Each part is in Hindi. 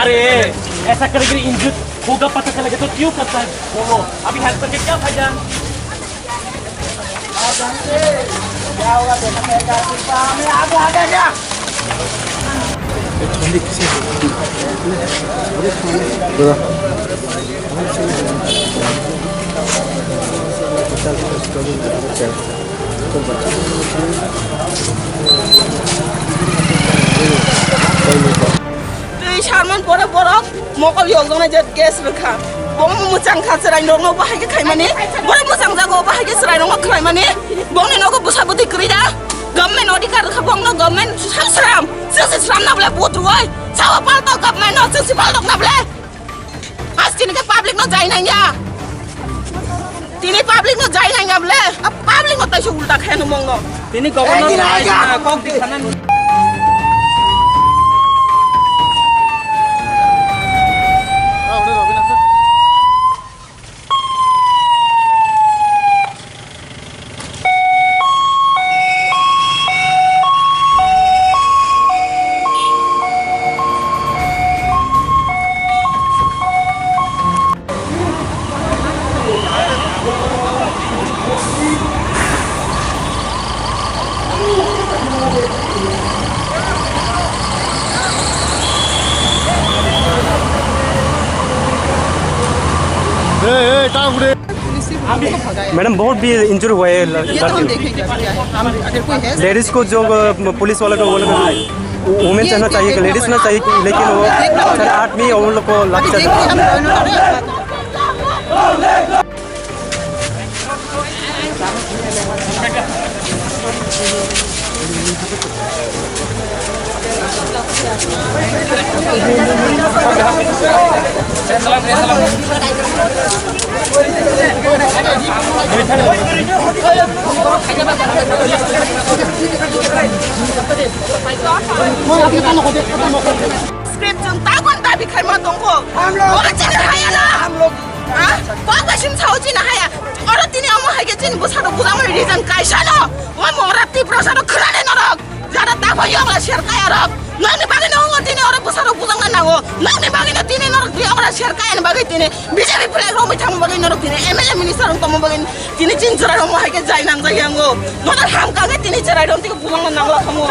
अरे ऐसा करके इंजर्ड होगा पता चलेगा तो क्यों करता है बोलो। अभी हेल्प करके क्या फायदा। क्या होगा Charman bora borok mokol yogdona jet gas rekha bong muchang kha serai no bahai ke khaimani bora muchang jago bahai ke serai no khaimani bong ni no ko busabuti krida government odikar kha bong no government sram sram na bla putroi chawa pal to government no sipal dok na bla astin ke public no jai nai ya tini public no jai nai bla public no tai se ulta khae no mong no tini governor kok dikhanan madam बहुत भी इंजर हुआ है लेडीज को जो पुलिस वाला को बोला वुमेन चाहना चाहिए कि लेडीज ना चाहिए लेकिन वो 8 में उन लोग को लग स्क्रिप्ट जंता कोन दाबी खाइमा दंखो हम लोग बाबासिम साउजिन हाया अरु तिनी अम हागे जिन बुसारो बुजाम रिजन काइसानो व मोराति प्रसारो खराने नरक जारा दाबो यंगला शेरकाया रक ननि बागे नंग तिनी अरु बुसारो बुजांगा नागो ननि बागे न तिनी नरक यंगला शेरकाया बागे तिनी बिजेपि प्लेग रोमि थाम बागे नरक तिनी एमएलए मिनिस्टर तम बागे तिनी जिन जरा रम हागे जाय नांग जायांगो नदर हाम कागे तिनी जरा दम तिको बुजांगा नांगला खमो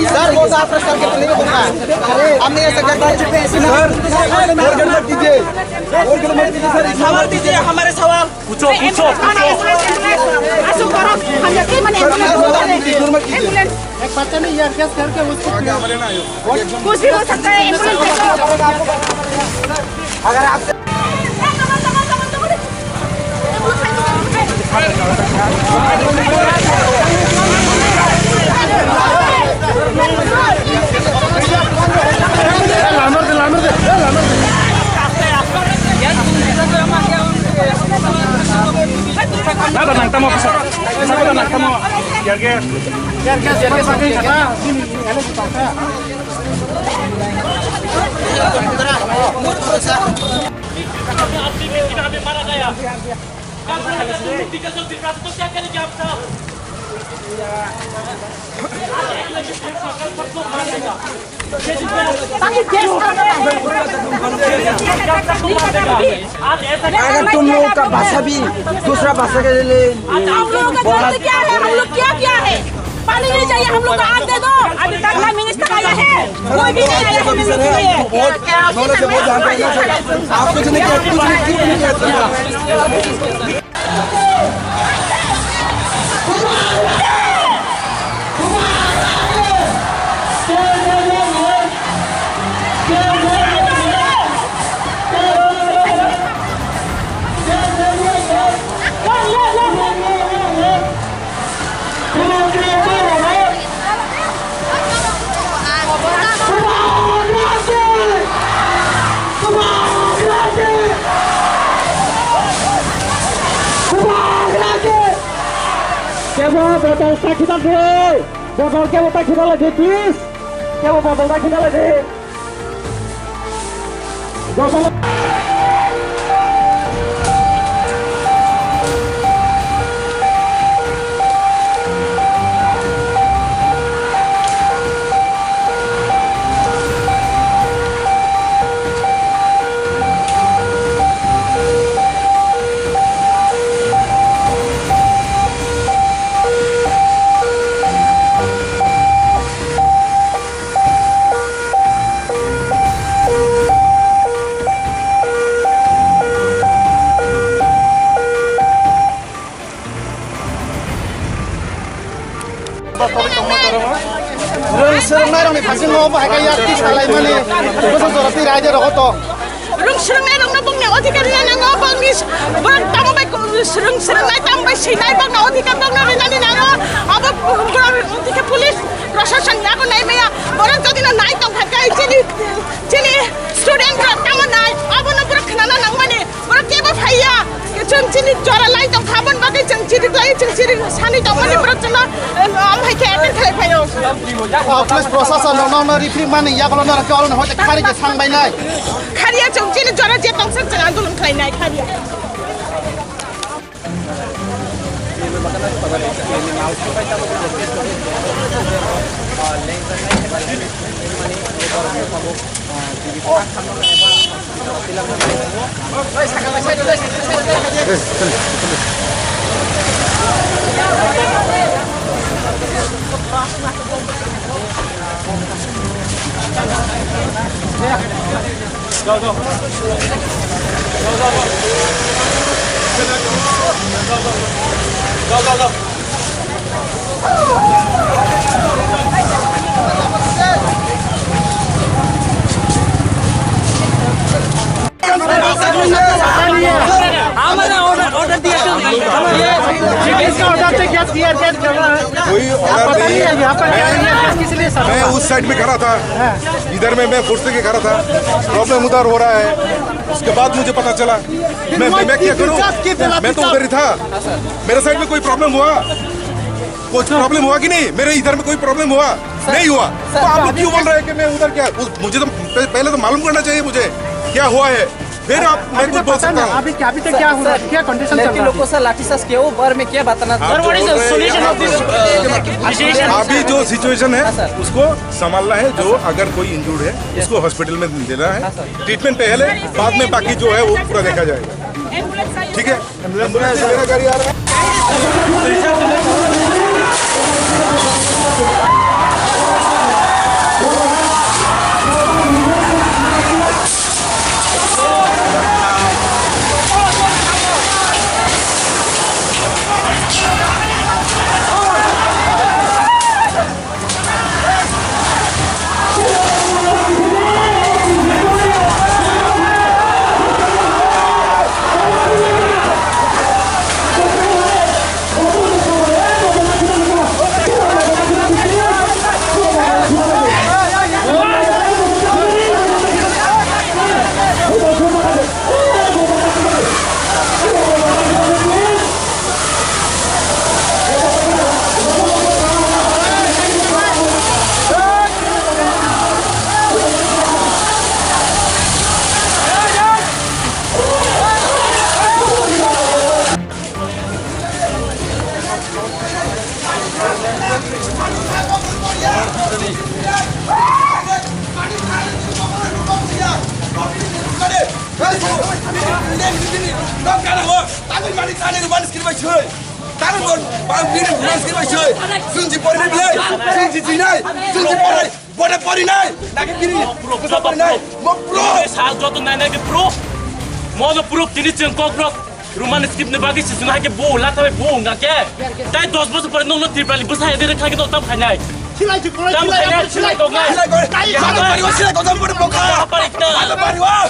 सर वो आप सर के प्लेग होगा हमने ऐसा कर सर और मत कीजिए सर सवाल दीजिए हमारे सवाल पूछो हम यकीन माने एम्बुलेंस एक बच्चा ने यार केस करके उसको कुछ भी हो सकता है एम्बुलेंस अगर आप मारा गया तो क्या करेंगे आप साहब अगर तुम लोगों का भाषा भी दूसरा भाषा के लिए आप लोगों का गलती क्या है हम लोग क्या है पानी नहीं चाहिए हम लोग को आग दे दो अभी तक ना मिनिस्टर आया है कोई भी नहीं आया है बहुत जानते हैं आप कुछ नहीं किया बोतल खिला दे बोतल के बोतल खिला लगे प्लीज क्या वो बाबा की डाले थे Serang ni vaksin mau apa? Kayak yang salai mana? Besar surat tirai aja rokok. Rung serang na rung na bang na odhikar na nga bang ni bang tamo ba serang na tamo ba sinai bang na odhikar bang na rin na nga aba odhikar pulis प्रशासन ना को नहीं मैं बरं जदि ना नाई तम खका चिनी स्टूडेंट का तम नाई अब न बरं खनाना नंग माने बरं के बा भैया के चंग चिनी जरा लाई तम खाबन बाके चंग चिनी लाई चंग चिनी सानी तम माने बरं चना हम है के अटेंड खाई भयो पुलिस प्रशासन नौ रिफ्री माने या kalau nak kalau nak hotek hari ke sang bayi naik खारिया चंग चिनी जरा जे तम सक चंग आंदोलन खाई नाई खारिया ऑर्डर दिया कोई ऑर्डर नहीं। मैं उस साइड में खड़ा था, इधर में मैं फोर्स के खड़ा था, प्रॉब्लम उधर हो रहा है। उसके बाद मुझे पता चला मैं क्या करूं, मैं तो उधर ही था। मेरे साइड में कोई प्रॉब्लम हुआ, कुछ प्रॉब्लम हुआ कि नहीं? मेरे इधर में कोई प्रॉब्लम हुआ नहीं हुआ, तो आप लोग क्यों बोल रहे हैं कि मैं उधर क्या? मुझे तो पहले तो मालूम करना चाहिए मुझे क्या हुआ है, फिर आप मैं कुछ बोल सकता हूँ। अभी तक क्या हुआ, क्या कंडीशन चल रहा है? लोगों से लाठीचार्ज किया वो बार में क्या बताना था? अभी जो सिचुएशन है उसको संभालना है। जो अगर कोई इंजर्ड है उसको हॉस्पिटल में देना है, ट्रीटमेंट पहले, बाद में बाकी जो है वो पूरा देखा जाएगा। ठीक है, एम्बुलेंस मेरा गाड़ी आ रहा है। Rumah skip ne bagi sih sunah ke bola tapi bohong nggak ke? Tapi 10 bos per nol trip kali besar dia rekha ke tu tam khanya. Silai tu, Tam khanya silai kau ngai. Kalau परिवार सिलाई कदम पर बोका। Apa ikna? Kalau परिवार।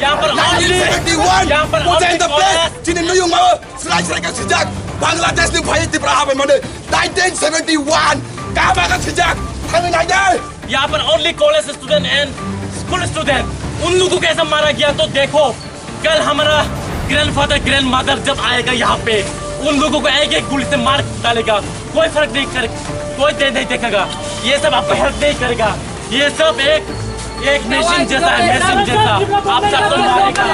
Yang per only. 1971. Yang per Muda only. in the place. Sini nuyung mau siलाई kan sejak Bangladesh ni bahaya di Praha mana? 1971. Kau kan sejak kami aja. यहाँ पर only college student and school student उन लोगों को ऐसा मारा गया। तो देखो कल हमारा ग्रैंडफादर ग्रैंडमदर जब आएगा यहाँ पे उन लोगों को एक एक गोली से मार डालेगा। कोई फर्क नहीं करेगा, कोई नहीं देखेगा। ये सब आपको हेल्प नहीं करेगा। ये सब एक मशीन जैसा है, मशीन जैसा आप सबको मारेगा।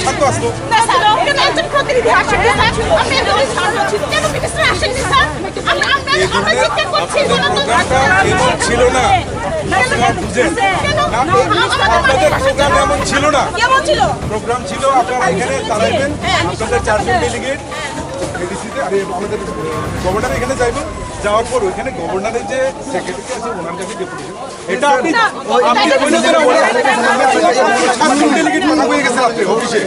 শান্ত আসতো ছিল না এমন ছিল না প্রোগ্রাম ছিল আপনারা এখানে দাঁড়াইবেন আপনাদের 4 জন ডেলিগেট এডিসিতে আরে আমাদের গভর্নর এখানে যাইবেন যাওয়ার পর ওখানে গভর্নরের যে সেক্রেটারি আছে ওনার কাছে ডেপুটেশন এটা আপনি সাতজন ডেলিগেট কথা হয়ে গেছে আপনি অফিসে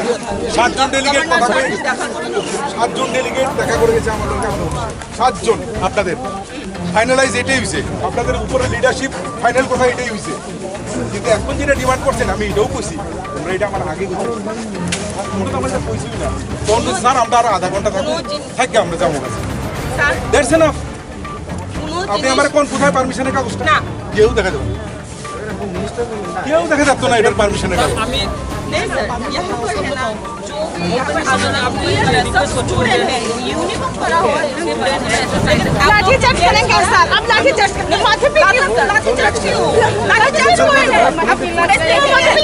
7 জন ডেলিগেট কথা হয়ে গেছে 7 জন ডেলিগেট দেখা করে গেছে আমাদের কাছে 7 জন আপনাদের ফাইনালাইজ এটাই হইছে আপনাদের উপরে লিডারশিপ ফাইনাল কথা এটাই হইছে কিন্তু এখন যেটা ডিমান্ড করছেন আমি এটাও কইছি তোমরা এটা আমার আগে কইছো ওটা তো আমাদের কইছিই না তখন তো স্যার আমরা আর আধা ঘন্টা থাকবো থাকি আমরা যাবো স্যার দ্যাটস এনাফ আপনি আমার কোন কোথায় পারমিশনের কাগজটা না কেউ দেখা যাবে কেউ দেখা যাচ্ছে না এটার পারমিশনের কাগজ नहीं सर यहाँ पर है ना जो भी यहाँ पर सब स्टूडेंट है यूनिफॉर्म पड़ा हुआ है लाठी चार्ज करेंगे सर अब लाठी चार्ज करेंगे माथे पे लाठी चार्ज क्यों लाठी चार्ज क्यों है अब माथे पे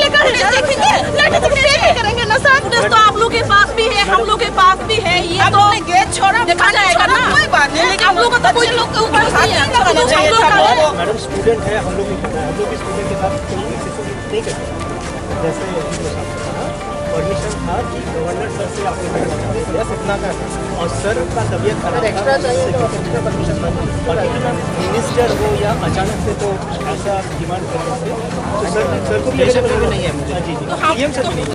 लेकर देखेंगे लाठी चार्ज पे करेंगे ना सर तो आप लोग के पास भी है हम लोग के पास भी है ये तो गेट छोड़ा देखा जाएगा ना कोई बात नहीं लेकिन हम लोग को तो कोई लोग के ऊपर मैडम स्टूडेंट है हम लोग भी स्टूडेंट के साथ नहीं करते जैसे परमिशन था कि गवर्नर सर से आपने सपना का और सर का तबीयत खराब एक्स्ट्रा चाहिए परमिशन और मिनिस्टर हो या अचानक से तो ऐसा डिमांड करने से तो सर को भी नहीं है मुझे जी जी सीएम सर भी नहीं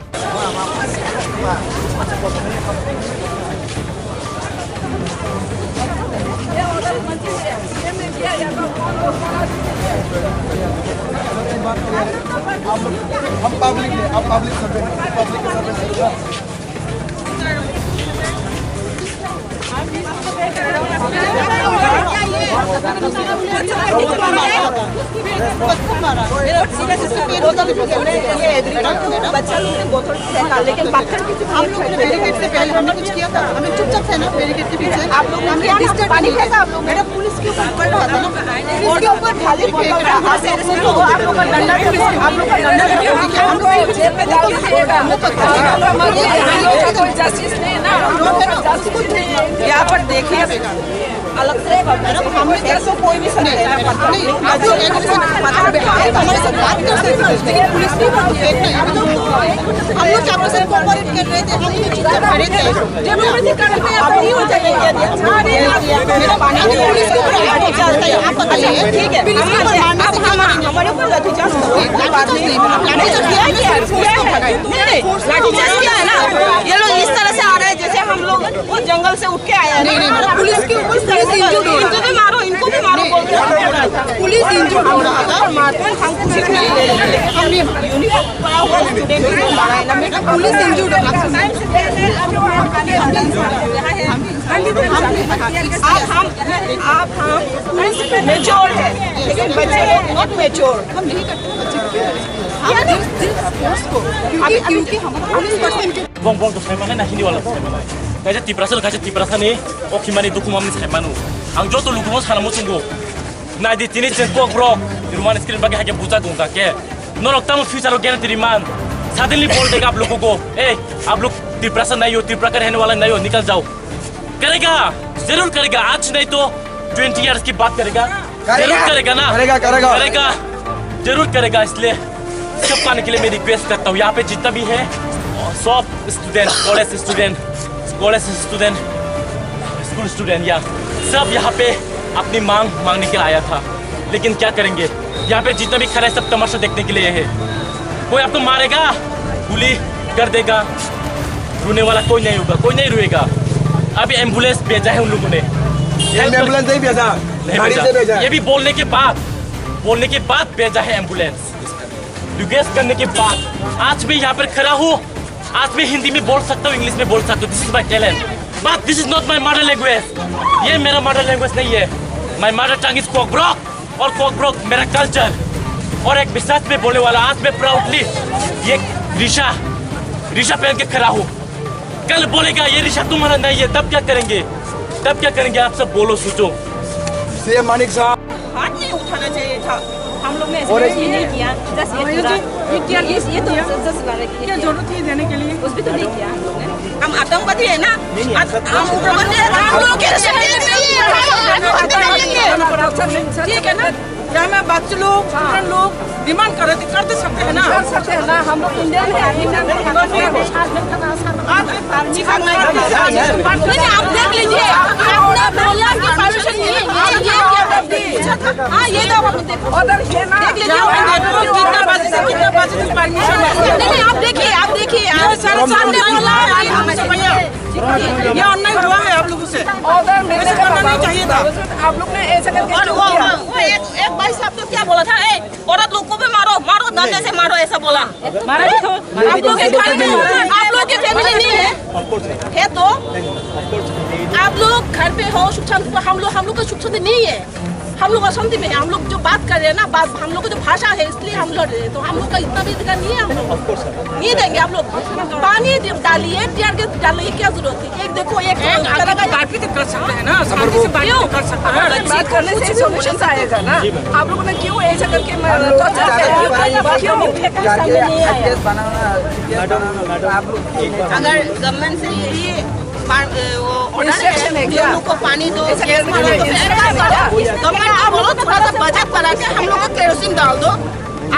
हम पब्लिक है आप पब्लिक सर्वेंट पब्लिक के सर्वेंट बच्चा लोग ने बोतल फेंका लेकिन पत्थर की हम लोग ने बैरिकेड से पहले हमने कुछ किया था हमें चुपचाप थे ना बैरिकेड के पीछे आप लोग पानी फेंका आप लोग मेरा पुलिस के ऊपर पड़ रहा था ना उसके ऊपर खाली बोतल था आप लोग का डंडा आप लोग का डंडा हम लोग जेब में डाल के जस्टिस नहीं ना यहाँ पर देखिए अलग से मैडम हमें ऐसा कोई भी नहीं हमारे साथ बात कर सकते थे पुलिस भी हम लोग आपको से कोऑपरेट कर रहे थे हम लोग चुपचाप खड़े थे जबरदस्ती कर रहे थे अब नहीं हो जाएगा मेरा पानी पुलिस के ऊपर लाठी चलता है आप बताइए ठीक है अब हमारे ऊपर लाठी चार्ज लाठी चार्ज किया है ना ये लोग इस तरह से आ रहे हैं जैसे हम लोग वो जंगल से उठ के आए हैं पुलिस के ऊपर इनको भी मारो इनको भी मारो पुलिस इंजर्ड हो रहा था और मारते हम कुछ नहीं ले रहे लेकिन हमने यूनिफॉर्म पड़ा हुआ स्टूडेंट को मारा है ना बेटा पुलिस इंजर्ड हो आप हम मेच्योर है लेकिन बच्चे लोग नॉट मेच्योर हम नहीं करते क्योंकि हमारा police person bong to saya mana nahini wala saya mana kaja tiprasan ni okimani dukumam saya manu ang joto lukumos kana mo tunggu Nah di sini cengkok bro, di rumah screen bagi hanya buta दूंगा क्या? नॉर्क तम फ्यूचर हो गया ना तेरी मान, suddenly बोल देगा आप लोगों को, आप लोग त्रिपुरा नहीं हो, त्रिपुरा का रहने वाला नहीं हो, निकल जाओ। करेगा, जरूर करेगा, आज नहीं तो 20 years की बात करेगा, जरूर करेगा ना, करेगा, जरूर करेगा। इसलिए सब पाने के लिए मैं रिक्वेस्ट करता हूँ, यहाँ पे जितना भी है, सब student, college student, school student या सब यहाँ पे अपनी मांगने के लिए आया था। लेकिन क्या करेंगे, यहाँ पे जितना भी खड़ा है सब तमाशा देखने के लिए है। कोई आपको मारेगा, गोली कर देगा, रोने वाला कोई नहीं होगा, कोई नहीं रोएगा। अभी एम्बुलेंस भेजा है उन लोगों ने, एम्बुलेंस नहीं भेजा, गाड़ी से भेजा। ये भी बोलने के बाद भेजा है एम्बुलेंस, रिक्वेस्ट करने के बाद। आज भी यहाँ पर खड़ा हूँ, आज भी हिंदी में बोल सकता हूँ, इंग्लिश में बोल सकता हूँ, this is my talent, but this is not my mother language. ये मेरा मदर लैंग्वेज नहीं है। माई मदर टंग इज कोकब्रोक, और कोकब्रोक मेरा कल्चर। और एक विश्वास में बोलने वाला, आज मैं प्राउडली ये रिशा पहन के खड़ा हूँ। कल बोलेगा ये रिशा तुम्हारा नहीं है, तब क्या करेंगे आप सब बोलो, सोचो। सीएम मानिक साहब, हाथ नहीं उठाना चाहिए था। हम लोग ने ये नहीं किया, जस्ट ये तो क्या जरूरत थी देने के लिए, उस भी तो नहीं किया हम लोग ने। हम आतंकवादी है ना, हम लोग के ठीक है ना। क्या मैं बच्चे लोग डिमांड करते सकते हैं ना, हम लोग इंडियन है, आप देख लीजिए, आपने बोला कि परमिशन नहीं है, हाँ ये तो आप देख लीजिए, कितना बजे से परमिशन है। नहीं आप देखिए सामने बोला हमसे भैया ये अन्याय हुआ है आप लोगों से, ऐसा करना नहीं चाहिए था। आप लोग ने ऐसा करके और वो एक भाई साहब तो क्या बोला था, औरत लोग को भी मारो डंडे से मारो, ऐसा बोला। आप लोग के घर में, आप लोग के फैमिली नहीं है तो आप लोग घर पे हो, सुख शांति। हम लोग का सुख शांति नहीं है, हम लोग अशांति में है। हम लोग जो बात कर रहे हैं ना, हम लोग का जो भाषा है, इसलिए हम लड़ रहे हैं। तो हम लोग का इतना भी अधिकार नहीं है, हम लोग नहीं देंगे। आप लोग पानी डालिए, टीयर गैस डालिए, क्या जरूरत है? एक देखो, एक बात भी तो कर सकते हैं ना, शांति से बात कर सकते हैं। बात करने से सॉल्यूशन आएगा ना। आप लोगों ने क्यों ऐसा करके अगर गवर्नमेंट से यही ऑर्डर है कि हम लोग को पानी दो, गैस मारो, तो गवर्नमेंट आप लोग थोड़ा सा बचत करा के हम लोग को केरोसिन डाल दो,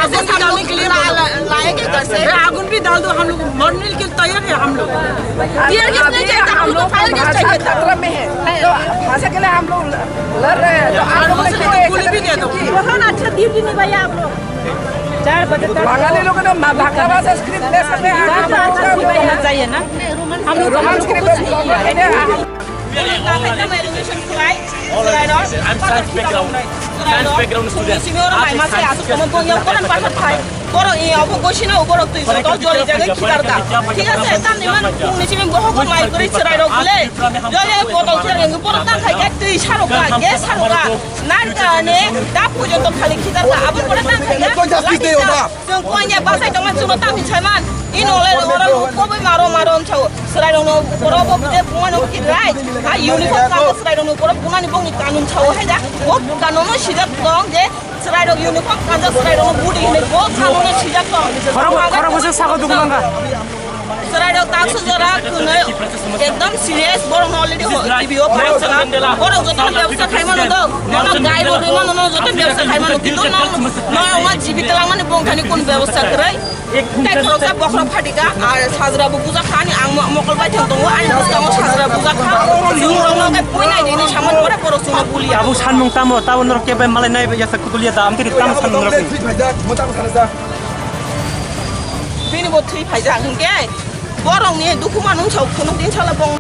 आगुन डालने के लिए लाएंगे घर से, आगुन भी डाल दो। हम लोग मरने के लिए तैयार है। हम लोग टीयर गैस नहीं चाहिए, हम लोग फायर गैस चाहिए था। खतरा में है, तो भाषा के लिए हम लोग लड़ रहे हैं। तो आप लोगों ने गोली भी दे दो, बहुत अच्छा दिन भी नहीं भैया आप लोग। 4 बजे तक बंगाली लोगों ने भाषा भाषा स्क्रिप्ट ले सकते हैं, चाहिए ना। हम लोग रोमन स्क्रिप्ट एकदम सीरियस बरं अलरेडी टिभिओ पाउँछ बरं जति व्यवसाय खाइमा न न गाई गोरुमा न जति व्यवसाय खाइमा न किन्तु न जीविका लांगमाने बंखानि कोन व्यवस्था गराय एक खरका बखरा फाटिका आरो साजराबो बुजा खानि आं मकलबाय थांदों आनि बुजाङाव साजरा बुजा खा जोंनाव गाय फैनाय दिनै सामान परे परसुना बुलिया आबु सानदुं तामो टाउन केबे मालाय नायबाय यासा कुलिया दाम तिरि ताम सानदुं रखै बेनि बो थै फाइजा हंगे बरंनि दुखु मानुं साउ खुनु दिन साला बं